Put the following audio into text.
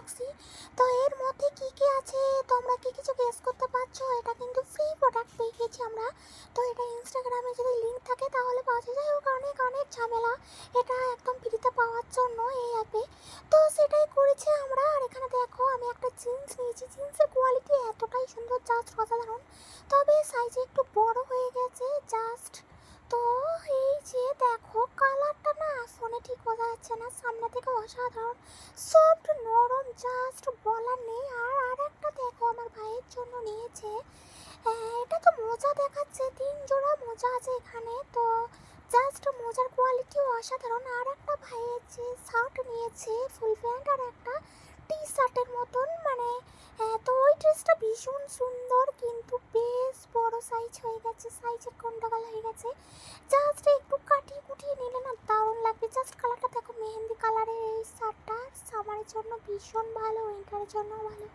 রাখছি। তো এর মধ্যে কী কী আছে তোমরা কি কিছু গেস করতে পারছো? এটা কিন্তু ফ্রি প্রোডাক্ট পেয়ে গেছি আমরা। তো এটা ইনস্টাগ্রামে যদি লিঙ্ক থাকে তাহলে পাওয়া যায়। যাই হোক, অনেক অনেক ঝামেলা এটা একদম ফ্রিতে পাওয়ার জন্য এই অ্যাপে। তো সেটাই করেছি আমরা। আর এখানে দেখো আমি একটা জিন্স নিয়েছি। জিন্সের কোয়ালিটি এতটাই সুন্দর, জাস্ট অসাধারণ। তবে সাইজে একটু বড় হয়ে গেছে জাস্ট। তো এই যে দেখো কালারটা না ফোনে ঠিক বোঝা যাচ্ছে না, সামনে থেকে অসাধারণ সফট নরম, জাস্ট বলার নেই। আর একটা দেখো আমার ভাইয়ের জন্য নিয়েছে। এটা তো মোজা দেখাচ্ছে, 3 জোড়া মোজা আছে এখানে। তো জাস্ট মোজার কোয়ালিটিও অসাধারণ। আর একটা ভাইয়ের যে শার্ট নিয়েছে ফুল প্যান্ট আর একটা টি শার্টের মতন, মানে তো ওই ড্রেসটা ভীষণ সুন্দর কিন্তু বেশ বড় সাইজ হয়ে গেছে, সাইজের গন্ডগোল হয়ে গেছে। জাস্ট একটু কাটিয়ে কুটিয়ে নিলে না দারুণ লাগবে। জাস্ট কালারটা দেখো, মেহেন্দি কালারের এই শার্টটা সামারের জন্য ভীষণ ভালো, উইন্টারের জন্য ভালো।